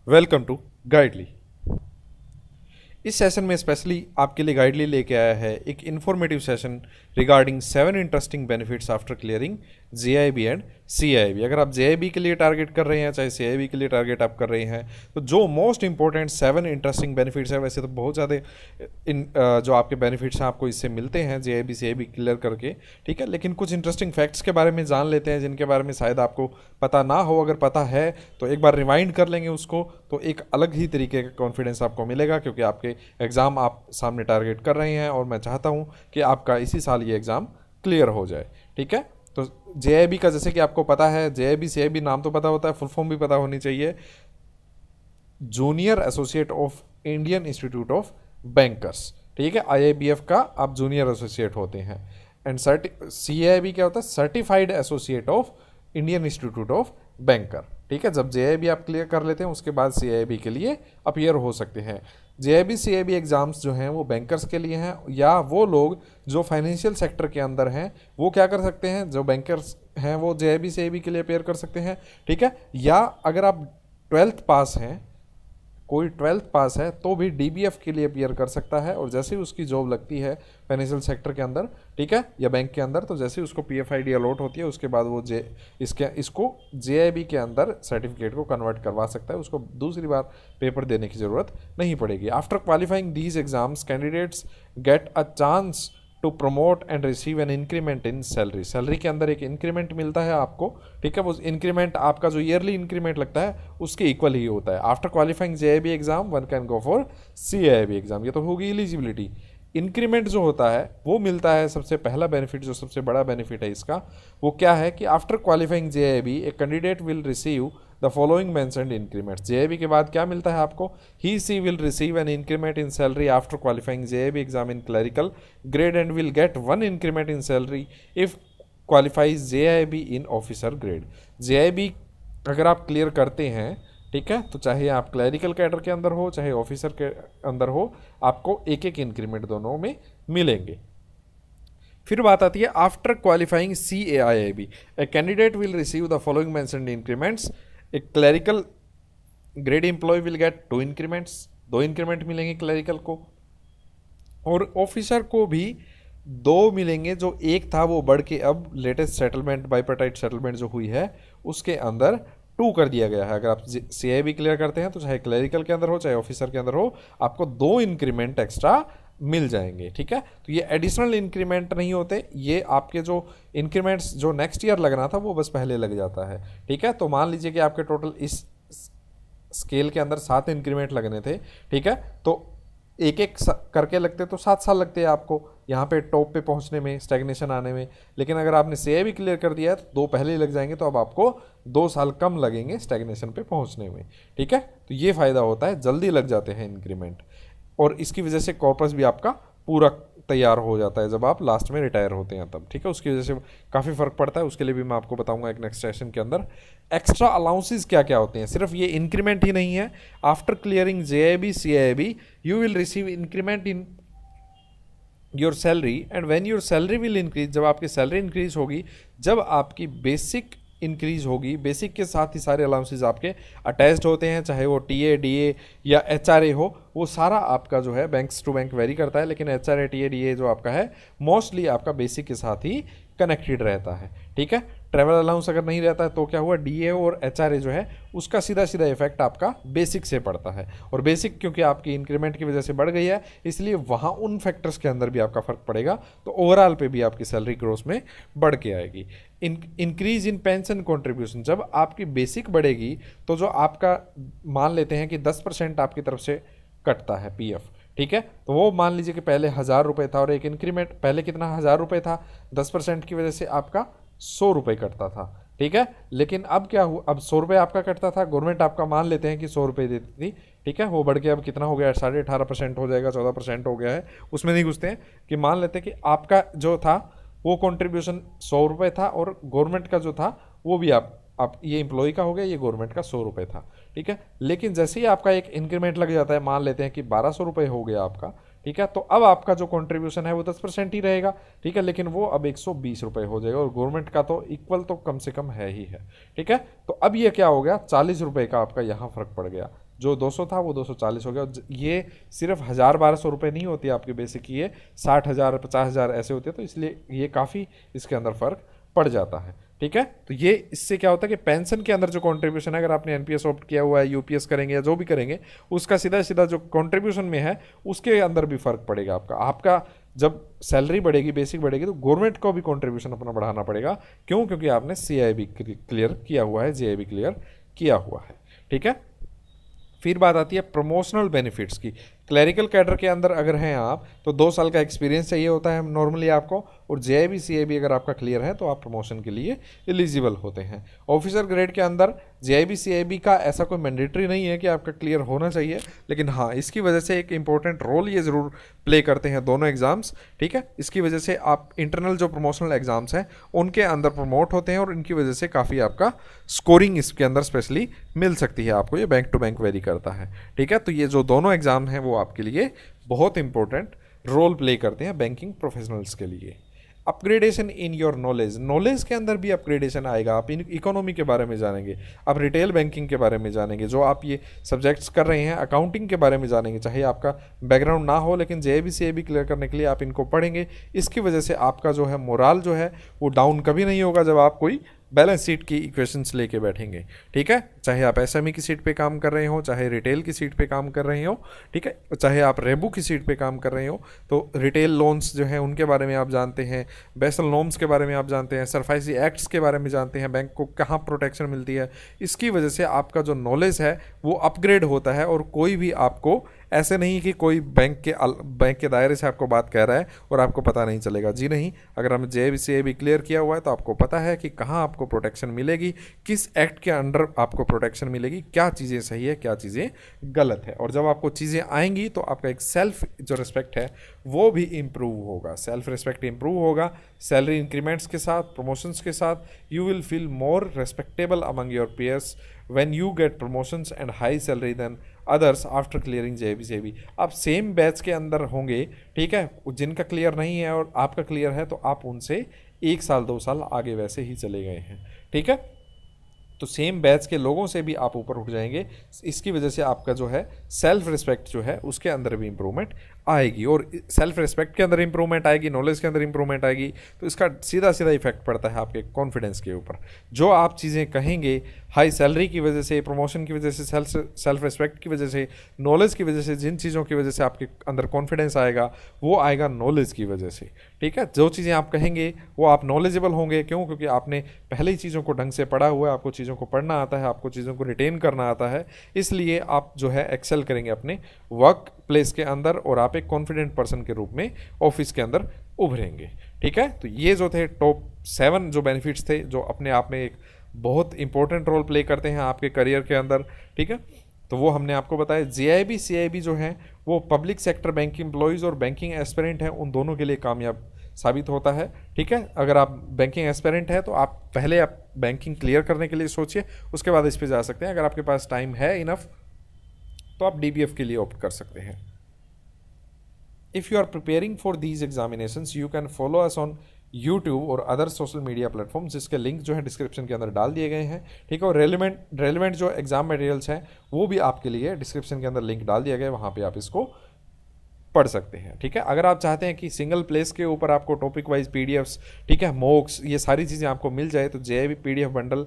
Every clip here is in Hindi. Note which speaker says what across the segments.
Speaker 1: Welcome to गाइडली। इस सेशन में स्पेशली आपके लिए गाइडली लेके आया है एक informative session regarding 7 interesting benefits after clearing JIB and CIB. अगर आप जेआईबी के लिए टारगेट कर रहे हैं चाहे सीआईबी के लिए टारगेट आप कर रहे हैं तो जो मोस्ट इंपॉर्टेंट 7 इंटरेस्टिंग बेनिफिट्स है, वैसे तो बहुत ज़्यादा जो आपके बेनिफिट्स हैं आपको इससे मिलते हैं जेआईबी सीआईबी क्लियर करके, ठीक है। लेकिन कुछ इंटरेस्टिंग फैक्ट्स के बारे में जान लेते हैं जिनके बारे में शायद आपको पता ना हो। अगर पता है तो एक बार रिवाइंड कर लेंगे उसको, तो एक अलग ही तरीके का कॉन्फिडेंस आपको मिलेगा, क्योंकि आपके एग्ज़ाम आप सामने टारगेट कर रहे हैं और मैं चाहता हूं कि आपका इसी साल ये एग्ज़ाम क्लियर हो जाए, ठीक है। तो जेआईबी का जैसे कि आपको पता है, जेआईबी सीआईबी नाम तो पता होता है, फुल फॉर्म भी पता होनी चाहिए, junior associate of Indian institute of bankers, ठीक है। आईआईबीएफ का आप जूनियर एसोसिएट होते हैं। एंड सीआईबी क्या होता है? Certified associate of Indian institute of banker, ठीक है। जब जेआईबी आप क्लियर कर लेते हैं उसके बाद सीआईबी के लिए अपीयर हो सकते हैं। जेआईबी सीआईबी एग्जाम्स जो हैं वो बैंकर्स के लिए हैं, या वो लोग जो फाइनेंशियल सेक्टर के अंदर हैं वो क्या कर सकते हैं, जो बैंकर्स हैं वो जेआईबी सीआईबी के लिए अपीयर कर सकते हैं, ठीक है। या अगर आप 12th पास हैं, कोई 12th पास है तो भी डीबीएफ के लिए अपीयर कर सकता है, और जैसे ही उसकी जॉब लगती है फाइनेंशियल सेक्टर के अंदर, ठीक है, या बैंक के अंदर, तो जैसे ही उसको पीएफआईडी अलॉट होती है उसके बाद वो इसको जेआईबी के अंदर सर्टिफिकेट को कन्वर्ट करवा सकता है, उसको दूसरी बार पेपर देने की ज़रूरत नहीं पड़ेगी। After qualifying these exams candidates get a chance to promote and receive an increment in salary. Salary के अंदर एक इंक्रीमेंट मिलता है आपको, ठीक है। वो इंक्रीमेंट आपका जो ईयरली इंक्रीमेंट लगता है उसके इक्वल ही होता है। After qualifying JAIIB exam one can go for CIB exam. ये तो होगी एलिजिबिलिटी। इंक्रीमेंट जो होता है वो मिलता है, सबसे पहला बेनिफिट जो सबसे बड़ा बेनिफिट है इसका, वो क्या है कि after qualifying JAIIB a candidate will receive the following mentioned increment. JAIIB के बाद क्या मिलता है आपको? He she will receive an increment in salary after qualifying JAIIB exam in clerical grade and will get 1 increment in salary if qualifies JAIIB in officer grade. JAIIB अगर आप क्लियर करते हैं, ठीक है, तो चाहे आप क्लरिकल कैडर के अंदर हो चाहे ऑफिसर के अंदर हो, आपको एक एक इंक्रीमेंट दोनों में मिलेंगे। फिर बात आती है after qualifying CAIIB a candidate will receive the following mentioned increments. A clerical grade employee will get 2 increments, 2 increment मिलेंगे क्लरिकल को, और ऑफिसर को भी 2 मिलेंगे। जो एक था वो बढ़ के अब लेटेस्ट सेटलमेंट बाइपार्टाइट सेटलमेंट जो हुई है उसके अंदर 2 कर दिया गया है। अगर आप सीआईबी क्लियर करते हैं तो चाहे क्लरिकल के अंदर हो चाहे ऑफिसर के अंदर हो, आपको 2 इंक्रीमेंट एक्स्ट्रा मिल जाएंगे, ठीक है। तो ये एडिशनल इंक्रीमेंट नहीं होते, ये आपके जो इंक्रीमेंट्स जो नेक्स्ट ईयर लगना था वो बस पहले लग जाता है, ठीक है। तो मान लीजिए कि आपके टोटल इस स्केल के अंदर 7 इंक्रीमेंट लगने थे, ठीक है, तो एक एक करके लगते तो 7 साल लगते हैं आपको यहाँ पे टॉप पे पहुँचने में, स्टैग्नेशन आने में। लेकिन अगर आपने सीआईबी क्लियर कर दिया है तो 2 पहले ही लग जाएंगे, तो अब आपको 2 साल कम लगेंगे स्टैग्नेशन पे पहुँचने में, ठीक है। तो ये फ़ायदा होता है, जल्दी लग जाते हैं इंक्रीमेंट, और इसकी वजह से कॉर्पस भी आपका पूरा तैयार हो जाता है जब आप लास्ट में रिटायर होते हैं तब, ठीक है। उसकी वजह से काफ़ी फ़र्क पड़ता है, उसके लिए भी मैं आपको बताऊंगा एक नेक्स्ट सेशन के अंदर। एक्स्ट्रा अलाउंसेस क्या क्या होते हैं, सिर्फ ये इंक्रीमेंट ही नहीं है। After clearing JIB CIB you will receive increment in your salary and when your salary will increase. जब आपकी सैलरी इंक्रीज होगी, जब आपकी बेसिक इंक्रीज होगी, बेसिक के साथ ही सारे अलाउंसेज आपके अटैच्ड होते हैं, चाहे वो टीए डीए या एचआरए हो, वो सारा आपका जो है बैंक्स टू बैंक वेरी करता है, लेकिन एचआरए टीए डीए जो आपका है मोस्टली आपका बेसिक के साथ ही कनेक्टेड रहता है, ठीक है। ट्रैवल अलाउंस अगर नहीं रहता है तो क्या हुआ, डीए और एचआरए जो है उसका सीधा सीधा इफेक्ट आपका बेसिक से पड़ता है, और बेसिक क्योंकि आपकी इंक्रीमेंट की वजह से बढ़ गई है इसलिए वहाँ उन फैक्टर्स के अंदर भी आपका फर्क पड़ेगा, तो ओवरऑल पे भी आपकी सैलरी ग्रोथ में बढ़ के आएगी। इंक्रीज इन पेंशन कॉन्ट्रीब्यूशन, जब आपकी बेसिक बढ़ेगी तो जो आपका मान लेते हैं कि 10% आपकी तरफ से कटता है पीएफ, ठीक है, तो वो मान लीजिए कि पहले 1000 रुपये था और एक इंक्रीमेंट पहले कितना 1000 रुपये था, 10% की वजह से आपका 100 रुपये कटता था, ठीक है। लेकिन अब क्या हुआ, अब 100 रुपये आपका कटता था, गवर्नमेंट आपका मान लेते हैं कि 100 रुपये देती थी, ठीक है, वो बढ़ के अब कितना हो गया, 18.5% हो जाएगा, 14% हो गया है, उसमें नहीं घुसते हैं, कि मान लेते हैं कि आपका जो था वो कॉन्ट्रीब्यूशन 100 रुपये था और गवर्नमेंट का जो था वो भी आप ये एम्प्लॉय का हो गया, ये गवर्नमेंट का 100 रुपये था, ठीक है। लेकिन जैसे ही आपका एक इंक्रीमेंट लग जाता है, मान लेते हैं कि 1200 रुपये हो गया आपका, ठीक है, तो अब आपका जो कंट्रीब्यूशन है वो 10% ही रहेगा, ठीक है, लेकिन वो अब 120 रुपये हो जाएगा, और गवर्नमेंट का तो इक्वल तो कम से कम है ही है, ठीक है। तो अब ये क्या हो गया, 40 रुपये का आपका यहाँ फर्क पड़ गया, जो 200 था वो 240 हो गया। ये सिर्फ 1000-1200 रुपये नहीं होती आपकी बेसिक, ये 60,000 50,000 ऐसे होते हैं, तो इसलिए ये काफ़ी इसके अंदर फ़र्क पड़ जाता है। ठीक है, तो ये इससे क्या होता है कि पेंशन के अंदर जो कंट्रीब्यूशन है, अगर आपने एनपीएस ऑप्ट किया हुआ है, यूपीएस करेंगे या जो भी करेंगे, उसका सीधा सीधा जो कंट्रीब्यूशन में है उसके अंदर भी फर्क पड़ेगा आपका जब सैलरी बढ़ेगी, बेसिक बढ़ेगी, तो गवर्नमेंट को भी कंट्रीब्यूशन अपना बढ़ाना पड़ेगा। क्यों? क्योंकि आपने सीआईबी क्लियर किया हुआ है, जीआईबी क्लियर किया हुआ है। ठीक है, फिर बात आती है प्रमोशनल बेनिफिट्स की। क्लरिकल कैडर के अंदर अगर हैं आप तो 2 साल का एक्सपीरियंस चाहिए होता है नॉर्मली आपको, और जेआईबी सीआईबी अगर आपका क्लियर है तो आप प्रमोशन के लिए एलिजिबल होते हैं। ऑफिसर ग्रेड के अंदर जेआईबी सीआईबी का ऐसा कोई मैंडेटरी नहीं है कि आपका क्लियर होना चाहिए, लेकिन हाँ इसकी वजह से एक इंपॉर्टेंट रोल ये ज़रूर प्ले करते हैं दोनों एग्जाम्स। ठीक है, इसकी वजह से आप इंटरनल जो प्रमोशनल एग्जाम्स हैं उनके अंदर प्रमोट होते हैं, और इनकी वजह से काफ़ी आपका स्कोरिंग इसके अंदर स्पेशली मिल सकती है आपको, ये बैंक टू बैंक वेरी करता है। ठीक है, तो ये जो दोनों एग्जाम हैं वो आपके लिए बहुत इंपॉर्टेंट रोल प्ले करते हैं बैंकिंग प्रोफेशनल्स के लिए। Upgradation in your knowledge, knowledge के अंदर भी अपग्रेडेशन आएगा। आप इकोनॉमी के बारे में जानेंगे, आप रिटेल बैंकिंग के बारे में जानेंगे, जो आप ये सब्जेक्ट्स कर रहे हैं अकाउंटिंग के बारे में जानेंगे, चाहे आपका बैकग्राउंड ना हो, लेकिन जेआईबी सीआईबी क्लियर करने के लिए आप इनको पढ़ेंगे। इसकी वजह से आपका जो है मोराल जो है वो डाउन कभी नहीं होगा जब आप कोई बैलेंस शीट की इक्वेशंस लेके बैठेंगे। ठीक है, चाहे आप एसएमई की सीट पे काम कर रहे हो, चाहे रिटेल की सीट पे काम कर रहे हो, ठीक है, चाहे आप रेबू की सीट पे काम कर रहे हो, तो रिटेल लोन्स जो हैं उनके बारे में आप जानते हैं, बेसल नॉर्म्स के बारे में आप जानते हैं, सरफाइसी एक्ट्स के बारे में जानते हैं, बैंक को कहाँ प्रोटेक्शन मिलती है। इसकी वजह से आपका जो नॉलेज है वो अपग्रेड होता है, और कोई भी आपको ऐसे नहीं कि कोई बैंक के दायरे से आपको बात कह रहा है और आपको पता नहीं चलेगा। जी नहीं, अगर हमें जेआईबी सीआईबी क्लियर किया हुआ है तो आपको पता है कि कहाँ आपको प्रोटेक्शन मिलेगी, किस एक्ट के अंडर आपको प्रोटेक्शन मिलेगी, क्या चीज़ें सही है, क्या चीज़ें गलत है। और जब आपको चीज़ें आएंगी तो आपका एक सेल्फ जो रिस्पेक्ट है वो भी इम्प्रूव होगा, सेल्फ रिस्पेक्ट इम्प्रूव होगा। सैलरी इंक्रीमेंट्स के साथ, प्रमोशंस के साथ, you will feel more respectable among your peers when you get promotions and high salary than others after clearing जेबी जेबी। आप सेम बैच के अंदर होंगे, ठीक है, जिनका क्लियर नहीं है और आपका क्लियर है, तो आप उनसे 1 साल 2 साल आगे वैसे ही चले गए हैं। ठीक है, तो सेम बैच के लोगों से भी आप ऊपर उठ जाएंगे। इसकी वजह से आपका जो है सेल्फ रिस्पेक्ट जो है उसके अंदर भी इंप्रूवमेंट आएगी, और सेल्फ रिस्पेक्ट के अंदर इंप्रूवमेंट आएगी, नॉलेज के अंदर इंप्रूवमेंट आएगी, तो इसका सीधा सीधा इफेक्ट पड़ता है आपके कॉन्फिडेंस के ऊपर। जो आप चीज़ें कहेंगे हाई सैलरी की वजह से, प्रमोशन की वजह से, सेल्फ रिस्पेक्ट की वजह से, नॉलेज की वजह से, जिन चीज़ों की वजह से आपके अंदर कॉन्फिडेंस आएगा वो आएगा नॉलेज की वजह से। ठीक है, जो चीज़ें आप कहेंगे वो आप नॉलेजेबल होंगे। क्यों? क्योंकि आपने पहले ही चीज़ों को ढंग से पढ़ा हुआ है, आपको चीज़ों को पढ़ना आता है, आपको चीज़ों को रिटेन करना आता है, इसलिए आप जो है एक्सेल करेंगे अपने वर्क प्लेस के अंदर, और आप एक कॉन्फिडेंट पर्सन के रूप में ऑफिस के अंदर उभरेंगे। ठीक है, तो ये जो थे टॉप 7 जो बेनिफिट्स थे, जो अपने आप में एक बहुत इंपॉर्टेंट रोल प्ले करते हैं आपके करियर के अंदर। ठीक है, तो वो हमने आपको बताया। जेआईबी सीआईबी जो है वो पब्लिक सेक्टर बैंकिंग एम्प्लॉयज़ और बैंकिंग एस्पिरेंट हैं, उन दोनों के लिए कामयाब साबित होता है। ठीक है, अगर आप बैंकिंग एस्पिरेंट है तो आप पहले आप बैंकिंग क्लियर करने के लिए सोचिए, उसके बाद इस पर जा सकते हैं। अगर आपके पास टाइम है इनफ तो आप डीबीएफ के लिए ऑप्ट कर सकते हैं। If you are preparing for these examinations you can follow us on YouTube और अदर सोशल मीडिया प्लेटफॉर्म, जिसके लिंक जो है डिस्क्रिप्शन के अंदर डाल दिए गए हैं। ठीक है, और रेलिवेंट जो एग्जाम मटेरियल्स हैं वो भी आपके लिए डिस्क्रिप्शन के अंदर लिंक डाल दिया गया है, वहाँ पे आप इसको पढ़ सकते हैं। ठीक है, अगर आप चाहते हैं कि सिंगल प्लेस के ऊपर आपको टॉपिक वाइज पीडीएफ्स, ठीक है, मॉक्स, ये सारी चीज़ें आपको मिल जाए, तो जेआईबी पीडीएफ बंडल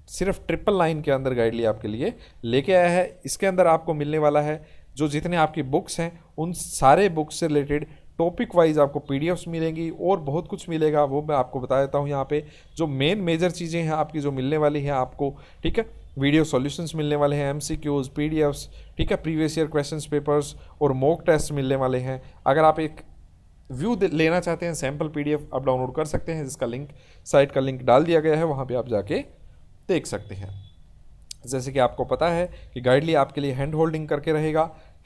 Speaker 1: सिर्फ 999 के अंदर गाइडली आपके लिए लेके आया है। इसके अंदर आपको मिलने वाला है जो जितने आपकी बुक्स हैं उन सारे बुक्स से रिलेटेड टॉपिक वाइज आपको पीडीएफ्स मिलेंगी, और बहुत कुछ मिलेगा, वो मैं आपको बता देता हूँ यहाँ पे। जो मेन मेजर चीज़ें हैं आपकी जो मिलने वाली हैं आपको, ठीक है, वीडियो सॉल्यूशंस मिलने वाले हैं, एमसीक्यूज, पीडीएफ्स, ठीक है, प्रीवियस ईयर क्वेश्चंस पेपर्स और मॉक टेस्ट मिलने वाले हैं। अगर आप एक व्यू लेना चाहते हैं, सैम्पल पीडीएफ आप डाउनलोड कर सकते हैं, जिसका लिंक साइट का लिंक डाल दिया गया है, वहाँ पे आप जाके देख सकते हैं। जैसे कि आपको पता है कि गाइडली आपके लिए हैंड होल्डिंग करके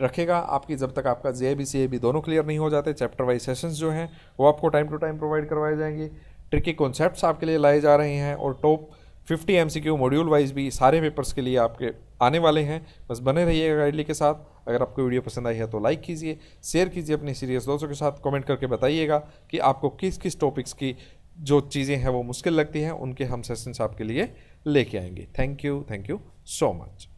Speaker 1: रखेगा आपकी, जब तक आपका जेआईबी सीआईबी दोनों क्लियर नहीं हो जाते। चैप्टर वाइज सेशंस जो हैं वो आपको टाइम टू टाइम प्रोवाइड करवाए जाएंगे, ट्रिकी कॉन्सेप्ट्स आपके लिए लाए जा रहे हैं, और टॉप 50 एमसीक्यू मॉड्यूल वाइज भी सारे पेपर्स के लिए आपके आने वाले हैं। बस बने रहिएगा गाइडली के साथ। अगर आपको वीडियो पसंद आई है तो लाइक कीजिए, शेयर कीजिए अपने सीरियस दोस्तों के साथ, कमेंट करके बताइएगा कि आपको किस किस टॉपिक्स की जो चीज़ें हैं वो मुश्किल लगती हैं, उनके हम सेशंस आपके लिए लेके आएंगे। Thank you so much.